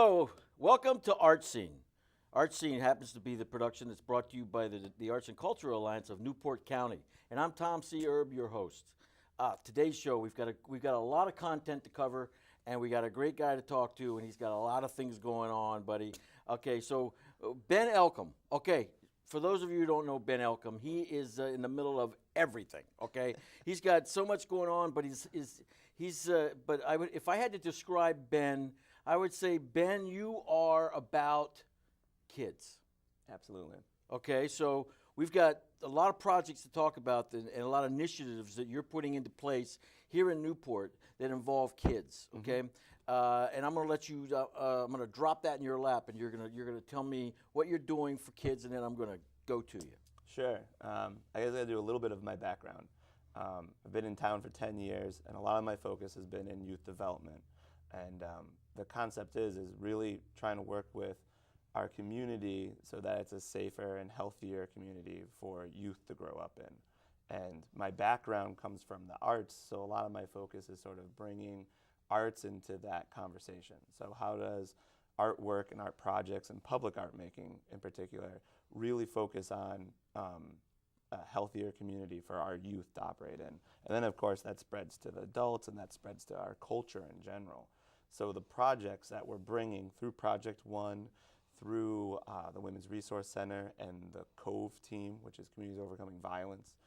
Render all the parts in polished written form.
So, welcome to Art Scene. Art Scene happens to be the production that's brought to you by the Arts and Cultural Alliance of Newport County, and I'm Tom C. Erb, your host. Today's show, we've got a lot of content to cover, and we got a great guy to talk to, and he's got a lot of things going on, buddy. Okay, so Ben Ellcome. Okay, for those of you who don't know Ben Ellcome, he is in the middle of everything. Okay, he's got so much going on, but but if I had to describe Ben, I would say, Ben, you are about kids. Absolutely. Okay, so we've got a lot of projects to talk about and a lot of initiatives that you're putting into place here in Newport that involve kids. Okay, and I'm going to let you. I'm going to drop that in your lap, and you're gonna tell me what you're doing for kids, and then I'm going to go to you. Sure. I guess I gotta do a little bit of my background. I've been in town for 10 years, and a lot of my focus has been in youth development. And the concept is really trying to work with our community so that it's a safer and healthier community for youth to grow up in. And my background comes from the arts, so a lot of my focus is sort of bringing arts into that conversation. So how does artwork and art projects and public art making in particular really focus on a healthier community for our youth to operate in? And then of course that spreads to the adults and that spreads to our culture in general. So the projects that we're bringing through Project One, through the Women's Resource Center and the COVE team, which is Communities Overcoming Violence,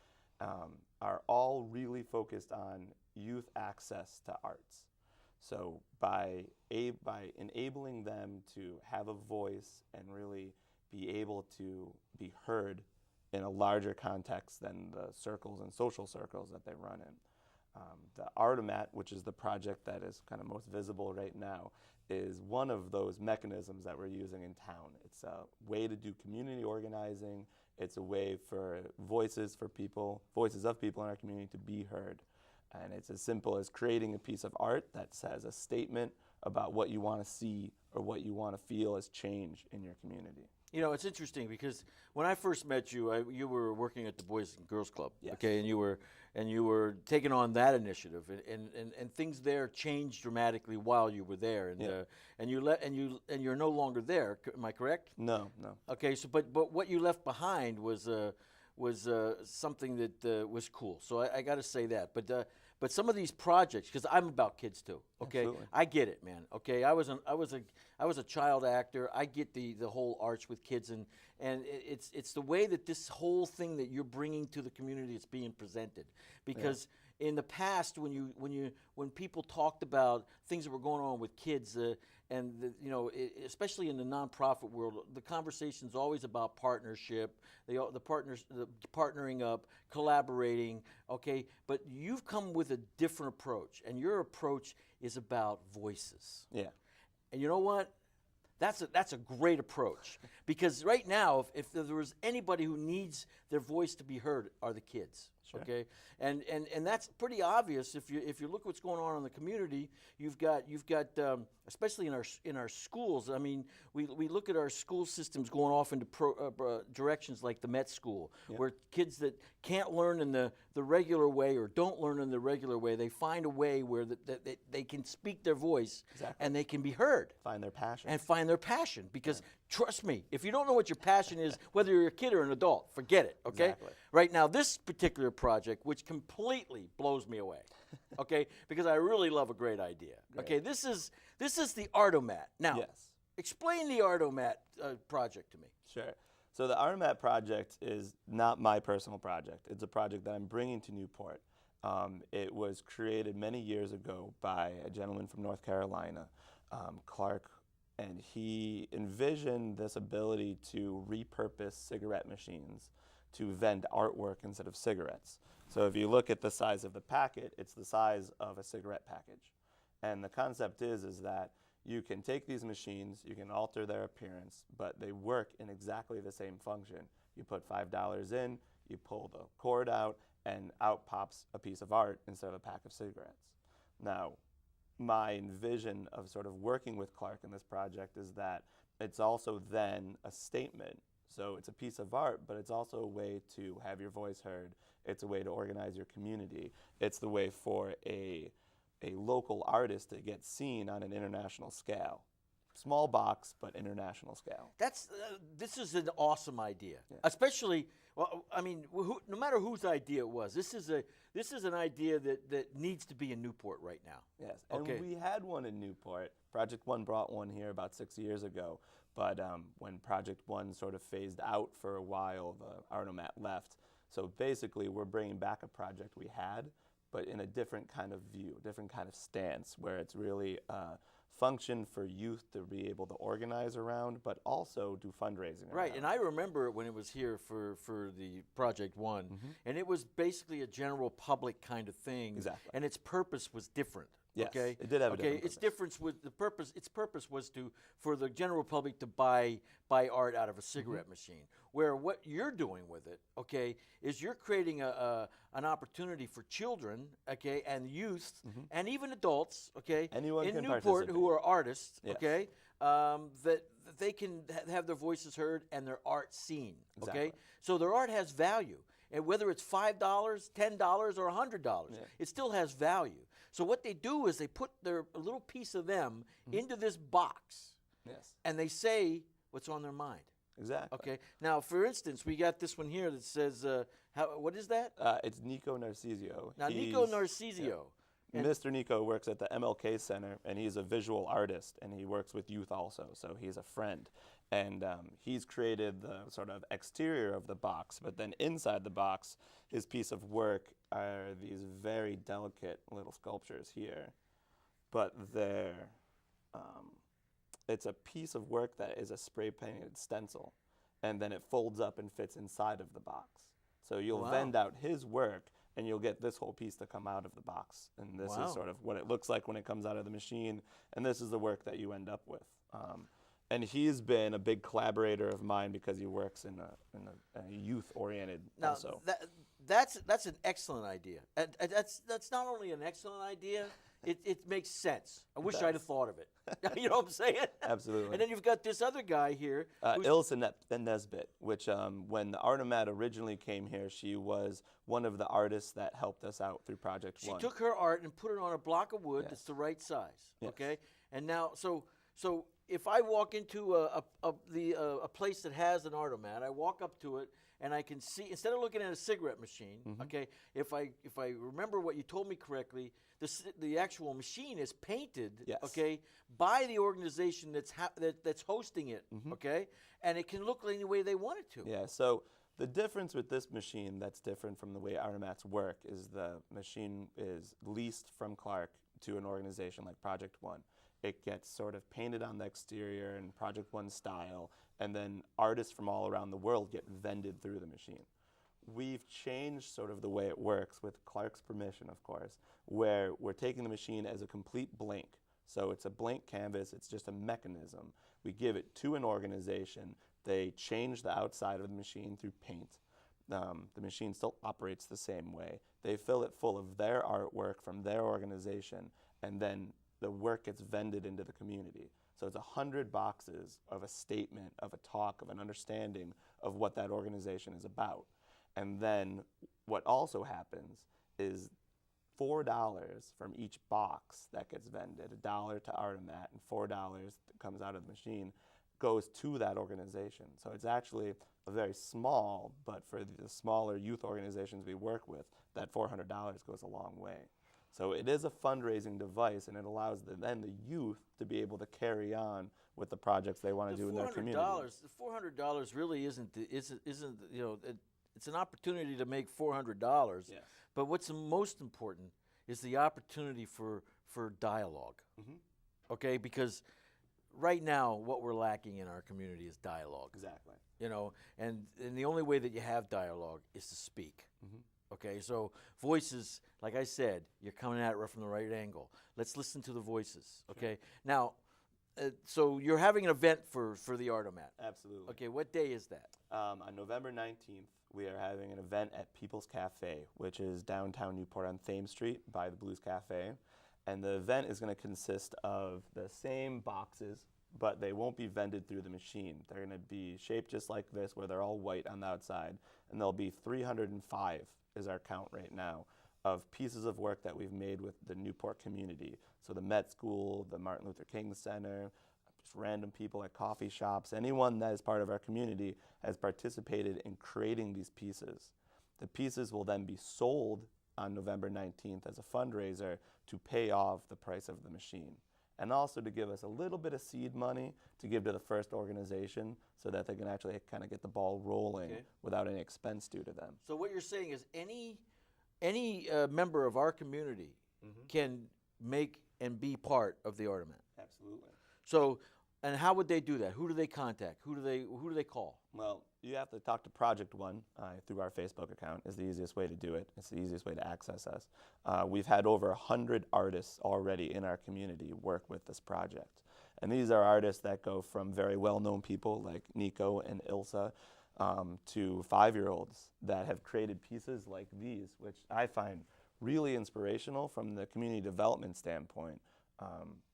are all really focused on youth access to arts. So by enabling them to have a voice and really be able to be heard in a larger context than the circles and social circles that they run in. The Artomat, which is the project that is kind of most visible right now, is one of those mechanisms that we're using in town. It's a way to do community organizing. It's a way for voices of people in our community to be heard. And it's as simple as creating a piece of art that says a statement about what you want to see or what you want to feel as change in your community. You know, it's interesting because when I first met you, you were working at the Boys and Girls Club, Yes. okay, and you were taking on that initiative, and things there changed dramatically while you were there, and Yeah. and you're no longer there. Am I correct? No. Okay, so but what you left behind was something that was cool. So I got to say that. But some of these projects, because I'm about kids too. Okay, Absolutely. I get it, man. Okay, I was a child actor. I get the whole arts with kids, and it's the way that this whole thing that you're bringing to the community is being presented. Because in the past, when people talked about things that were going on with kids, especially in the nonprofit world, the conversation's always about partnership, the partnering up, collaborating. Okay, but you've come with a different approach, and your approach is about voices. Yeah. And you know what? That's a great approach, because right now, if there was anybody who needs their voice to be heard, are the kids. Sure. Okay, and that's pretty obvious if you look what's going on in the community. You've got especially in our schools. I mean, we look at our school systems going off into directions like the Met School, where kids that can't learn in the regular way or don't learn in the regular way, they find a way where they can speak their voice. Exactly. And they can be heard. Find their passion. And find their passion, because trust me, if you don't know what your passion is, whether you're a kid or an adult, forget it, okay? Exactly. Right now, this particular project, which completely blows me away, okay, because I really love a great idea. Great. Okay, this is the Artomat. Now, Yes. explain the Artomat project to me. Sure. So the Artomat project is not my personal project. It's a project that I'm bringing to Newport. It was created many years ago by a gentleman from North Carolina, Clark, and he envisioned this ability to repurpose cigarette machines to vend artwork instead of cigarettes. So if you look at the size of the packet, it's the size of a cigarette package. And the concept is that you can take these machines, you can alter their appearance, but they work in exactly the same function. You put $5 in, you pull the cord out, and out pops a piece of art instead of a pack of cigarettes. Now, my vision of sort of working with Clark in this project is that it's also then a statement. So it's a piece of art, but it's also a way to have your voice heard. It's a way to organize your community. It's the way for a local artist to get seen on an international scale. small box, but international scale. This is an awesome idea, Yeah. especially. Well, I mean, no matter whose idea it was, this is an idea that needs to be in Newport right now. Yes, and Okay. we had one in Newport. Project One brought one here about 6 years ago, but when Project One sort of phased out for a while, the Artomat left. So basically, we're bringing back a project we had, but in a different kind of view, different kind of stance, where it's really function for youth to be able to organize around, but also do fundraising Right, around. and I remember it when it was here for the Project One, and it was basically a general public kind of thing. Exactly. And its purpose was different. Yes, okay, it did have a okay. different Its purpose. difference with the purpose. Its purpose was for the general public to buy art out of a cigarette machine. Where what you're doing with it, okay, is you're creating an opportunity for children, okay, and youth, and even adults, okay, Anyone in can Newport who participate. are artists, Yes. okay, that they can have their voices heard and their art seen. Okay, Exactly. so their art has value, and whether it's $5, $10, or $100, Yeah. it still has value. So what they do is they put a little piece of them into this box, Yes, and they say what's on their mind. exactly. Okay. Now, for instance, we got this one here that says, what is that? It's Nico Narcisio. Now, Nico He's- Narcisio. And- Mr. Nico works at the MLK Center, and he's a visual artist, and he works with youth also, so he's a friend. And he's created the sort of exterior of the box, but then inside the box, his piece of work are these very delicate little sculptures here. But it's a piece of work that is a spray painted stencil, and then it folds up and fits inside of the box. So you'll Wow. vend out his work, and you'll get this whole piece to come out of the box. And this Wow. is sort of what it looks like when it comes out of the machine, and this is the work that you end up with. And he's been a big collaborator of mine because he works in a youth-oriented Now, also. that's an excellent idea. And that's not only an excellent idea, it makes sense. I wish I'd have thought of it. You know what I'm saying? Absolutely. And then you've got this other guy here. who's- Ilse Nesbitt, which when the Artomat originally came here, she was one of the artists that helped us out through Project She One. took her art and put it on a block of wood Yes. that's the right size. Yes. Okay, and now so if I walk into a place that has an Artomat, I walk up to it and I can see, instead of looking at a cigarette machine, okay, if I remember what you told me correctly, the actual machine is painted, Yes. okay, by the organization that's hosting it, okay, and it can look any way they want it to. Yeah, so the difference with this machine that's different from the way Artomats work is the machine is leased from Clark to an organization like Project One. It gets sort of painted on the exterior in Project One style, and then artists from all around the world get vended through the machine. We've changed sort of the way it works, with Clark's permission, of course, where we're taking the machine as a complete blank. So it's a blank canvas, it's just a mechanism. We give it to an organization, they change the outside of the machine through paint. The machine still operates the same way. They fill it full of their artwork from their organization, and then the work gets vended into the community. So it's 100 boxes of a statement, of a talk, of an understanding of what that organization is about. And then what also happens is $4 from each box that gets vended, $1 to Artomat and $4 that comes out of the machine, goes to that organization. So it's actually a very small, but for the smaller youth organizations we work with, that $400 goes a long way. So it is a fundraising device, and it allows then the youth to be able to carry on with the projects they want to do in their community. The $400 really isn't you know, it's an opportunity to make $400. Yes. But what's the most important is the opportunity for dialogue. Okay, because right now what we're lacking in our community is dialogue. Exactly. You know, and the only way that you have dialogue is to speak. Okay, so voices, like I said, you're coming at it from the right angle. Let's listen to the voices. Okay, now, so you're having an event for the Artomat. Absolutely. Okay, what day is that? On November 19th, we are having an event at People's Cafe, which is downtown Newport on Thames Street by the Blues Cafe. And the event is going to consist of the same boxes, but they won't be vended through the machine. They're going to be shaped just like this, where they're all white on the outside. And there'll be 305 is our count right now of pieces of work that we've made with the Newport community. So the Met School, the Martin Luther King Center, just random people at coffee shops, anyone that is part of our community has participated in creating these pieces. The pieces will then be sold on November 19th as a fundraiser to pay off the price of the machine, and also to give us a little bit of seed money to give to the first organization so that they can actually kind of get the ball rolling without any expense due to them. So what you're saying is any member of our community can make and be part of the Artomat. Absolutely. So, and how would they do that? Who do they contact? Who do they call? Well, you have to talk to Project One through our Facebook account is the easiest way to do it. It's the easiest way to access us. We've had over 100 artists already in our community work with this project. And these are artists that go from very well-known people like Nico and Ilsa to 5-year-olds that have created pieces like these, which I find really inspirational from the community development standpoint.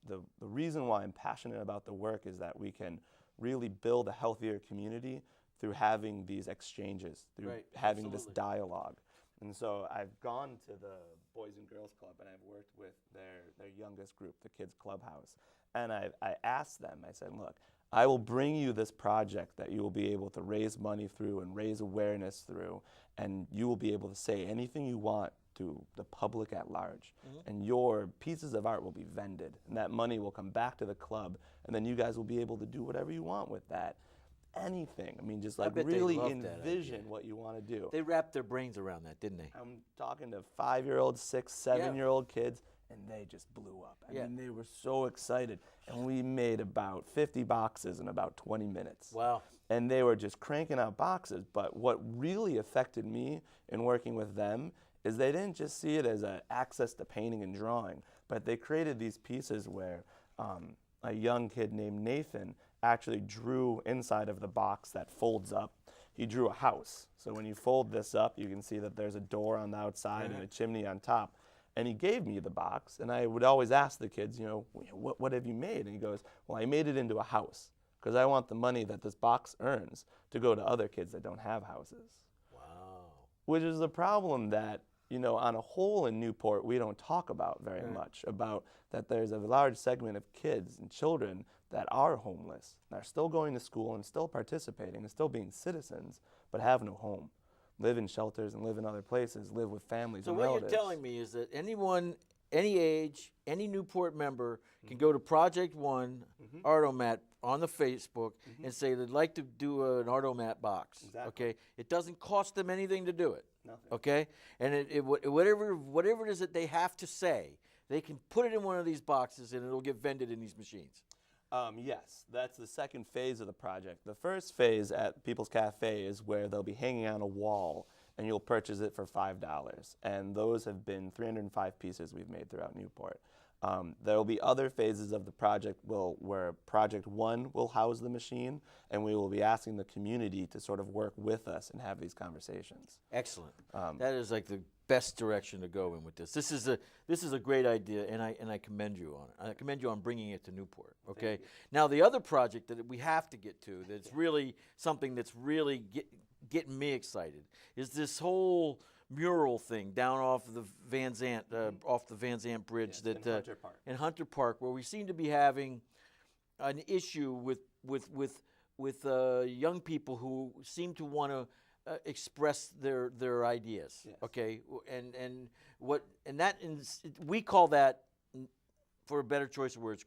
The reason why I'm passionate about the work is that we can really build a healthier community through having these exchanges, through having this dialogue. And so I've gone to the Boys and Girls Club and I've worked with their youngest group, the Kids Clubhouse. And I asked them, I said, look, I will bring you this project that you will be able to raise money through and raise awareness through, and you will be able to say anything you want to the public at large. And your pieces of art will be vended, and that money will come back to the club, and then you guys will be able to do whatever you want with that. Anything. I mean, just like really envision what you want to do. They wrapped their brains around that, didn't they? I'm talking to 5-year-old, 6, 7-year-old kids, and they just blew up. I mean, they were so excited. And we made about 50 boxes in about 20 minutes. Wow. And they were just cranking out boxes. But what really affected me in working with them is they didn't just see it as an access to painting and drawing, but they created these pieces where a young kid named Nathan actually drew inside of the box that folds up. He drew a house. So when you fold this up, you can see that there's a door on the outside and a chimney on top. And he gave me the box, and I would always ask the kids, you know, what have you made? And he goes, well, I made it into a house because I want the money that this box earns to go to other kids that don't have houses. Wow. Which is a problem that, you know, on a whole in Newport, we don't talk about very much, about that there's a large segment of kids and children that are homeless, that are still going to school and still participating and still being citizens, but have no home. Live in shelters and live in other places, live with families and relatives. So what you're telling me is that anyone, any age, any Newport member can go to Project One, Artomat, on the Facebook and say they'd like to do an Artomat box. Okay, it doesn't cost them anything to do it. Nothing. Okay, and whatever it is that they have to say, they can put it in one of these boxes and it'll get vended in these machines. Yes, that's the second phase of the project. The first phase at People's Cafe is where they'll be hanging on a wall and you'll purchase it for $5. And those have been 305 pieces we've made throughout Newport. There will be other phases of the project where Project One will house the machine, and we will be asking the community to sort of work with us and have these conversations. Excellent. That is like the best direction to go in with this. This is a great idea, and I commend you on it. I commend you on bringing it to Newport. Okay. Now the other project that we have to get to, that's really something that's really getting me excited, is this whole mural thing down off the Van Zant, off the Van Zant Bridge, in Hunter Park. In Hunter Park, where we seem to be having an issue with young people who seem to want to express their ideas. Yes. Okay, we call that, for a better choice of words,